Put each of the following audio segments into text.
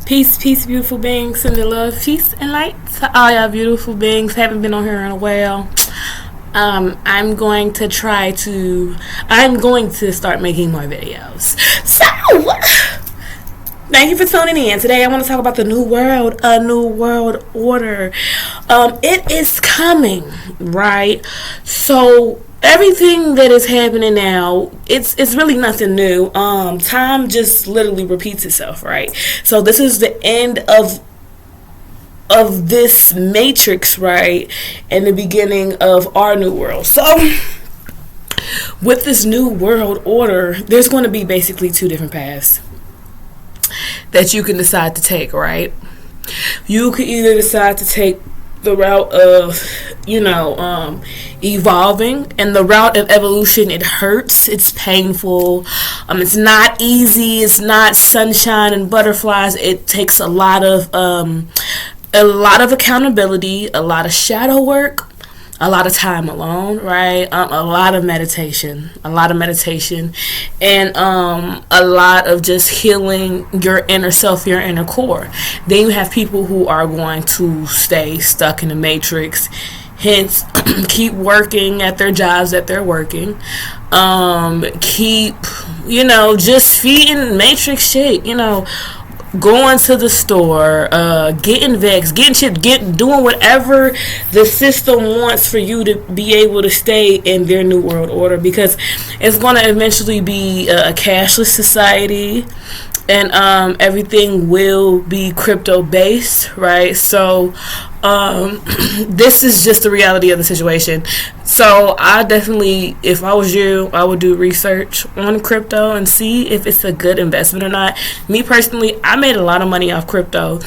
Peace, beautiful beings, and the love, peace, and light to all y'all beautiful beings. Haven't been on here in a while. I'm going to start making more videos. So, thank you for tuning in. Today I want to talk about the New World, a New World Order. It is coming, right? So, everything that is happening now, it's really nothing new. Time just literally repeats itself, right? So this is the end of this matrix, right? And the beginning of our new world. So with this new world order, there's going to be basically two different paths that you can decide to take, right? You could either decide to take the route of, evolving, and the route of evolution, it hurts, it's painful, it's not easy, it's not sunshine and butterflies. It takes a lot of accountability, a lot of shadow work, a lot of time alone, right? A lot of meditation, and a lot of just healing your inner self, your inner core. Then you have people who are going to stay stuck in the matrix, hence keep working at their jobs that they're working, keep, just feeding matrix shit, going to the store, getting vexed, getting shit, doing whatever the system wants for you to be able to stay in their new world order, because it's going to eventually be a cashless society, and everything will be crypto based, right? So this is just the reality of the situation. So I definitely, if I was you, I would do research on crypto and see if it's a good investment or not. Me personally, I made a lot of money off crypto,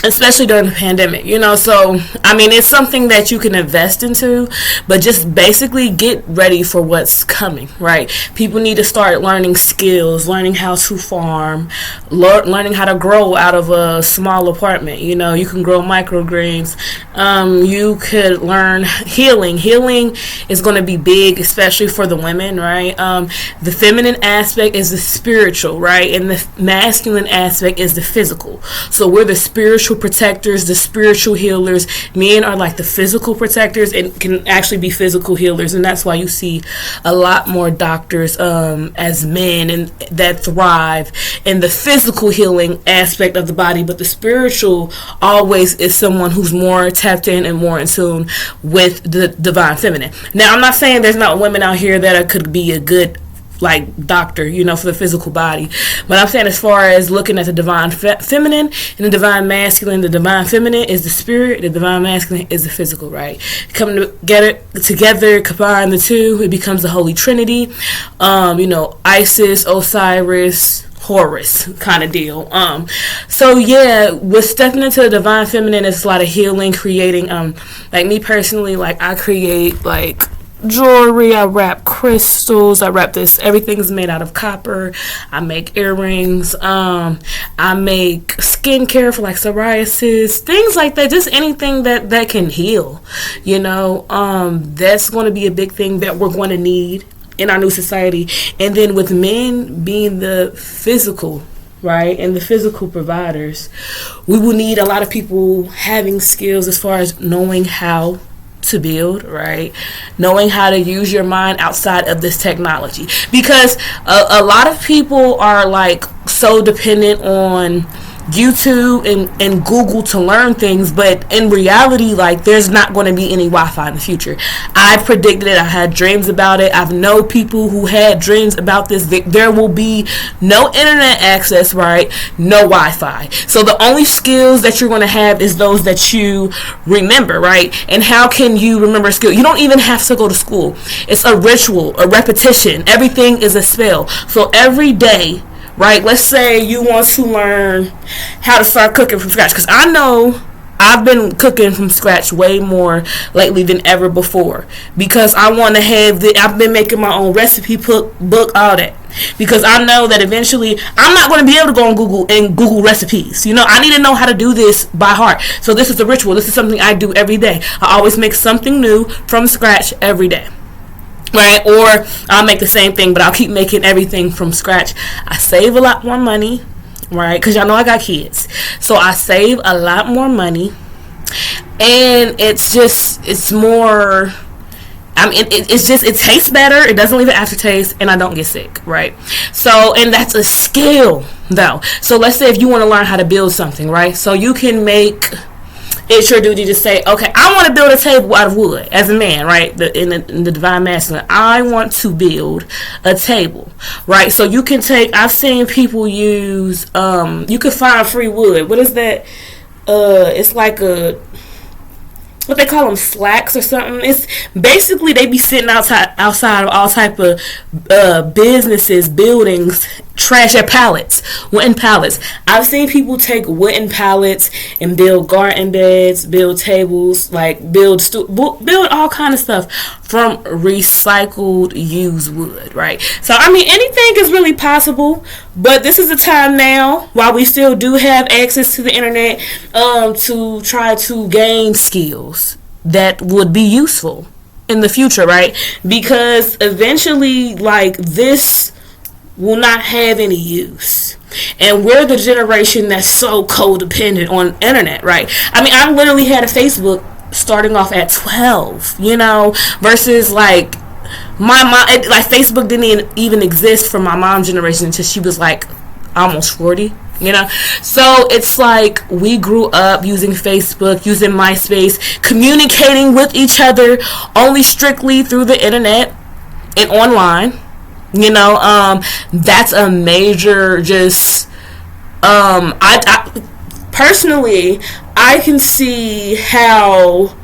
especially during the pandemic, so it's something that you can invest into, but just basically get ready for what's coming, right? People need to start learning skills, learning how to farm, learning how to grow out of a small apartment. You can grow microgreens. You could learn healing. Healing is going to be big, especially for the women, right? The feminine aspect is the spiritual, right? And the masculine aspect is the physical. So we're the spiritual protectors, the spiritual healers. Men are like the physical protectors and can actually be physical healers, and that's why you see a lot more doctors as men and that thrive in the physical healing aspect of the body, but the spiritual always is someone who's more tapped in and more in tune with the divine feminine. Now, I'm not saying there's not women out here that could be a good doctor, for the physical body. But I'm saying, as far as looking at the divine feminine and the divine masculine, the divine feminine is the spirit, the divine masculine is the physical, right? Coming together, combine the two, it becomes the Holy Trinity. Isis, Osiris, Horus kind of deal. So yeah, with stepping into the divine feminine, it's a lot of healing, creating, like me personally, I create jewelry, I wrap crystals, I wrap this, everything's made out of copper. I make earrings, I make skincare for psoriasis, things like that, just anything that can heal, that's going to be a big thing that we're going to need in our new society. And then with men being the physical, right, and the physical providers, we will need a lot of people having skills as far as knowing how to build, right? Knowing how to use your mind outside of this technology, because a lot of people are so dependent on YouTube and Google to learn things, but in reality, there's not going to be any Wi-Fi in the future. I predicted it. I had dreams about it. I've known people who had dreams about this. There will be no internet access, right? No Wi-Fi. So the only skills that you're going to have is those that you remember, right? And how can you remember a skill? You don't even have to go to school. It's a ritual, a repetition. Everything is a spell. So every day, right, let's say you want to learn how to start cooking from scratch, because I know I've been cooking from scratch way more lately than ever before, because I want to I've been making my own recipe book, all that, because I know that eventually I'm not going to be able to go on Google and Google recipes. I need to know how to do this by heart. So this is a ritual. This is something I do every day. I always make something new from scratch every day. right? Or I'll make the same thing, but I'll keep making everything from scratch. I save a lot more money. right? Because y'all know I got kids. So I save a lot more money. And it's more, I mean, it tastes better. It doesn't leave an aftertaste, and I don't get sick, right? So, and that's a skill, though. So let's say if you want to learn how to build something, right? So you can make it's your duty to say, okay, I want to build a table out of wood as a man, right? In the divine masculine, I want to build a table, right? So you can take, I've seen people use, you can find free wood. What is that? It's like what they call them, slacks or something. It's basically they be sitting outside of all type of businesses, buildings, trash at pallets, wooden pallets. I've seen people take wooden pallets and build garden beds, build tables, like build all kind of stuff from recycled used wood, right? So I mean, anything is really possible, but this is the time now, while we still do have access to the internet, to try to gain skills that would be useful in the future, right? Because eventually, like, this will not have any use. And we're the generation that's so codependent on internet, right? I mean, I literally had a Facebook starting off at 12, you know, versus like my mom, like Facebook didn't even exist for my mom's generation until she was like almost 40, you know. So it's like we grew up using Facebook, using MySpace, communicating with each other only strictly through the internet and online. You know, that's a major just, I personally, I can see how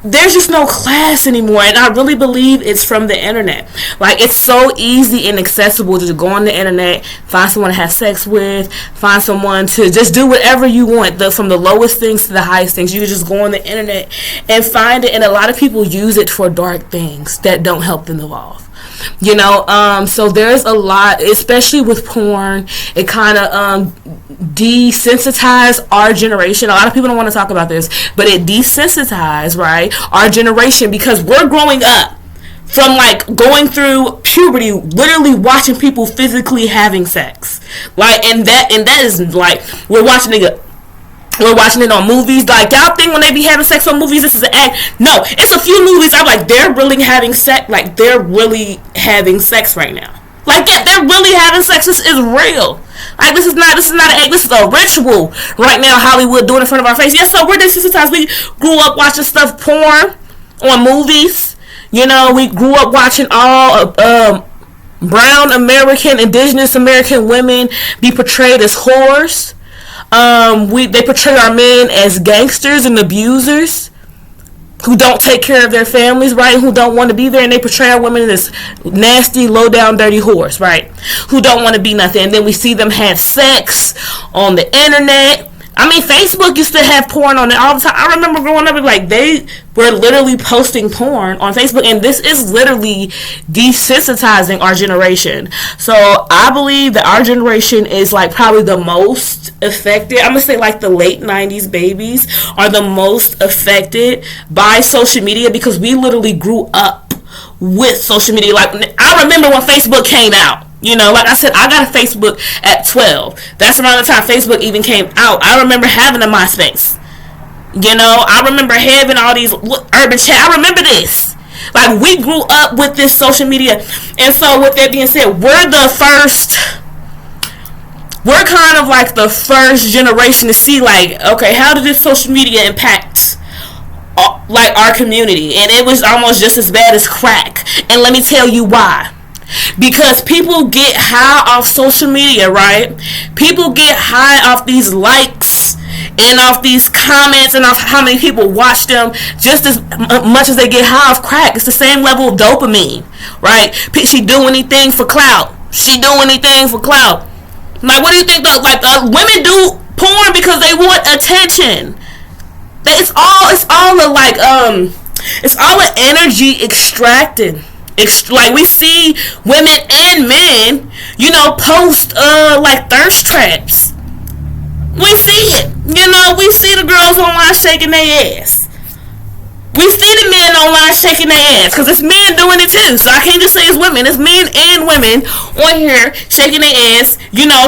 there's just no class anymore, and I really believe it's from the internet. Like, it's so easy and accessible to go on the internet, find someone to have sex with, find someone to just do whatever you want, from the lowest things to the highest things. You can just go on the internet and find it, and a lot of people use it for dark things that don't help them evolve. You know, so there's a lot, especially with porn. It kind of desensitized our generation. A lot of people don't want to talk about this, but it desensitized, right, our generation, because we're growing up from like going through puberty, literally watching people physically having sex, like, and that is like we're watching it on movies. Like, y'all think when they be having sex on movies, this is an act? No, it's a few movies I'm like, they're really having sex. Like, they're really having sex right now. Like, yeah, they're really having sex. This is real. Like, this is not an act. This is a ritual right now. Hollywood doing it in front of our face. Yeah, so we're desensitized. We grew up watching stuff, porn, on movies. You know, we grew up watching all brown American, indigenous American women be portrayed as whores. They portray our men as gangsters and abusers who don't take care of their families, right? Who don't want to be there, and they portray our women as nasty, low down, dirty whores, right? Who don't want to be nothing. And then we see them have sex on the internet. I mean, Facebook used to have porn on it all the time. I remember growing up, like, they were literally posting porn on Facebook, and this is literally desensitizing our generation. So I believe that our generation is like probably the most affected. I'm gonna say like the late 90s babies are the most affected by social media, because we literally grew up with social media. Like, I remember when Facebook came out. You know, like I said, I got a Facebook at 12. That's around the time Facebook even came out. I remember having a MySpace. You know, I remember having all these urban chat. I remember this. Like, we grew up with this social media. And so, with that being said, we're kind of like the first generation to see, like, okay, how did this social media impact like our community? And it was almost just as bad as crack. And let me tell you why. Because people get high off social media, right? People get high off these likes and off these comments and off how many people watch them, just as much as they get high off crack. It's the same level of dopamine, right? She do anything for clout. She do anything for clout. Like, what do you think? Women do porn because they want attention. It's all an energy extracted. Like, we see women and men, you know, post like thirst traps. We see it. You know, we see the girls online shaking their ass. We see the men online shaking their ass because it's men doing it too. So I can't just say it's women. It's men and women on here shaking their ass,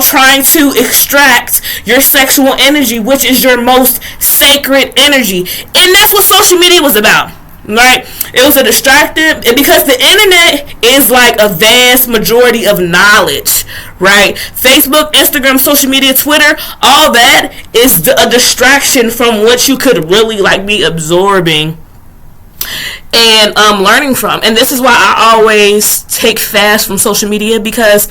trying to extract your sexual energy, which is your most sacred energy. And that's what social media was about. Right? It was a distractive, and because the internet is like a vast majority of knowledge, right? Facebook, Instagram, social media, Twitter, all that is a distraction from what you could really be absorbing and learning from. And this is why I always take fast from social media, because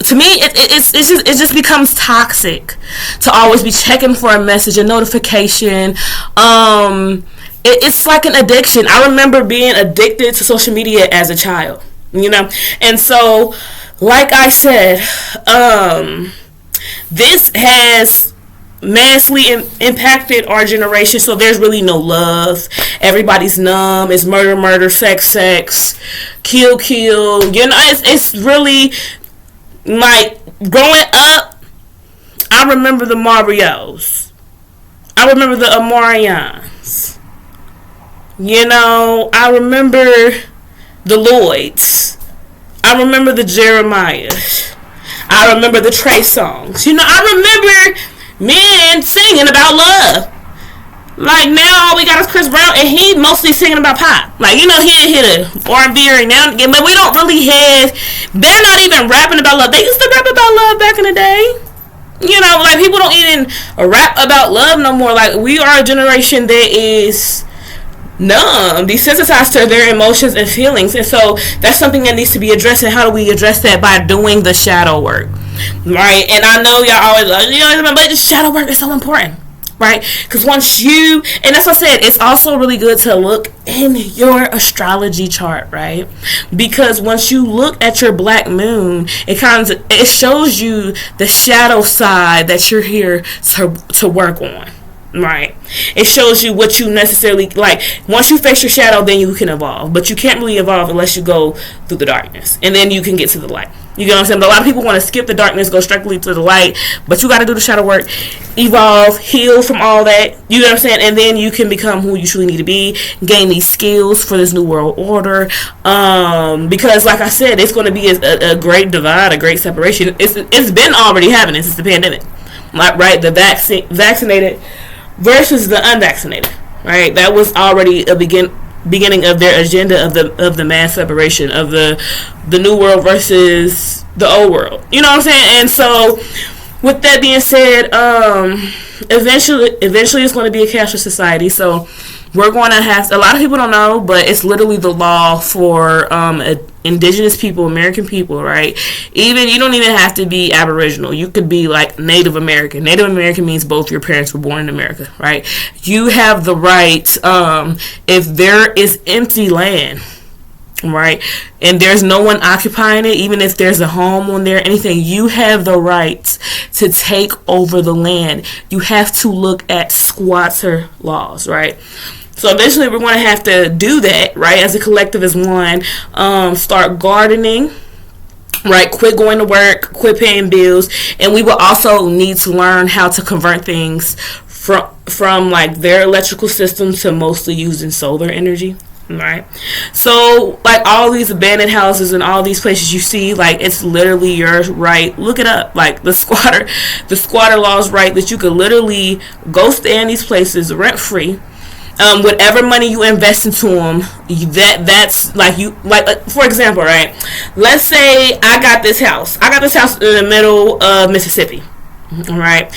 to me, it just becomes toxic to always be checking for a message, a notification. It's like an addiction. I remember being addicted to social media as a child, and so, like I said, this has massively impacted our generation. So there's really no love. Everybody's numb. It's murder, sex, kill. It's really. Like, growing up, I remember the Marios. I remember the Amarians. I remember the Lloyds. I remember the Jeremiahs. I remember the Trey Songs. I remember men singing about love. Like, now all we got is Chris Brown, and he mostly singing about pop. Like, he didn't hit a R&B every now and again, but we don't really have, they're not even rapping about love. They used to rap about love back in the day. People don't even rap about love no more. Like, we are a generation that is numb, desensitized to their emotions and feelings. And so that's something that needs to be addressed. And how do we address that? By doing the shadow work, right? And I know y'all always but the shadow work is so important. Right? Because once you, and that's what I said, it's also really good to look in your astrology chart, right? Because once you look at your black moon, it shows you the shadow side that you're here to work on. Right? It shows you what you necessarily like. Once you face your shadow, then you can evolve. But you can't really evolve unless you go through the darkness. And then you can get to the light. You get what I'm saying? But a lot of people want to skip the darkness, go strictly to the light. But you got to do the shadow work, evolve, heal from all that. You know what I'm saying? And then you can become who you truly need to be, gain these skills for this new world order. Because, like I said, it's going to be a great divide, a great separation. It's been already happening since the pandemic, right? The vaccinated versus the unvaccinated, right? That was already a beginning of their agenda of the mass separation of the new world versus the old world. You know what I'm saying? And so, with that being said, eventually it's going to be a cashless society. So we're going to have, a lot of people don't know, but it's literally the law for indigenous people, American people, right? You don't even have to be Aboriginal. You could be like Native American. Native American means both your parents were born in America, right? You have the right, if there is empty land, right, and there's no one occupying it, even if there's a home on there, anything, you have the right to take over the land. You have to look at squatter laws, right? So eventually we're going to have to do that, right, as a collective, as one. Start gardening, right, quit going to work, quit paying bills, and we will also need to learn how to convert things from like their electrical system to mostly using solar energy. Right, so like all these abandoned houses and all these places you see, like, it's literally your right. Look it up, like the squatter laws, right, that you could literally go stay in these places rent free. Whatever money you invest into them, that's like for example, right? Let's say I got this house in the middle of Mississippi, right?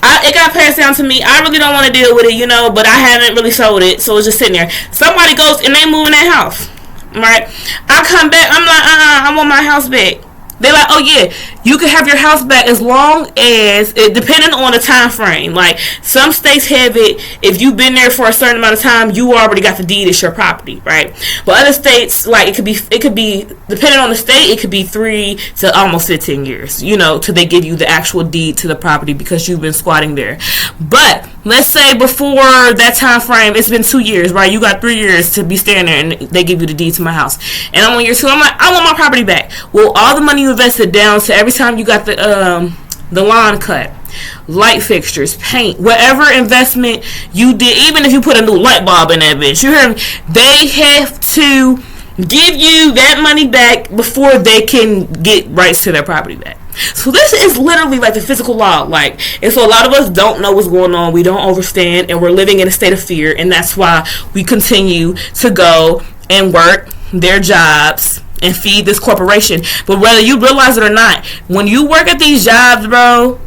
It got passed down to me. I really don't want to deal with it, but I haven't really sold it, so it's just sitting there. Somebody goes and they move in that house, right? I come back, I'm like, I want my house back. They're like, oh yeah, you can have your house back as long as, depending on the time frame. Like, some states have it, if you've been there for a certain amount of time, you already got the deed, it's your property, right? But other states, like, it could be depending on the state, it could be 3 to almost 15 years, till they give you the actual deed to the property because you've been squatting there. But let's say before that time frame, it's been 2 years, right? You got 3 years to be staying there, and they give you the deed to my house. And I'm on year 2. I'm like, I want my property back. Well, all the money you invested down to every time you got the lawn cut, light fixtures, paint, whatever investment you did, even if you put a new light bulb in that bitch, you heard me, they have to give you that money back before they can get rights to their property back. So this is literally like the physical law. Like, and so a lot of us don't know what's going on. We don't understand, and we're living in a state of fear, and that's why we continue to go and work their jobs and feed this corporation. But whether you realize it or not, when you work at these jobs, bro,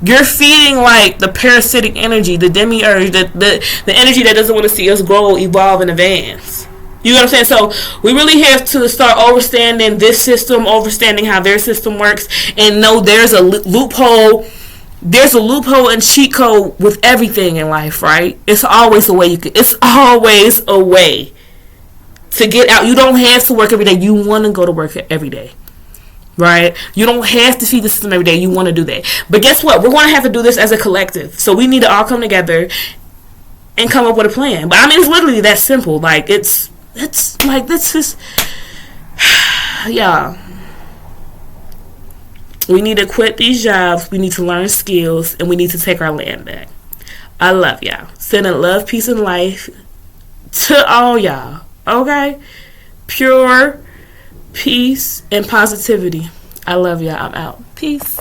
you're feeding like the parasitic energy, the demiurge, the energy that doesn't want to see us grow, evolve, and advance. You know what I'm saying? So we really have to start understanding this system, understanding how their system works, and know there's a loophole. There's a loophole and cheat code with everything in life, right? It's always a way it's always a way to get out. You don't have to work every day. You want to go to work every day, right? You don't have to feed the system every day. You want to do that. But guess what? We're going to have to do this as a collective. So we need to all come together and come up with a plan. But I mean, it's literally that simple. Like, it's like, this is, yeah. We need to quit these jobs. We need to learn skills, and we need to take our land back. I love y'all. Sending love, peace, and life to all y'all. Okay? Pure peace and positivity. I love y'all. I'm out. Peace.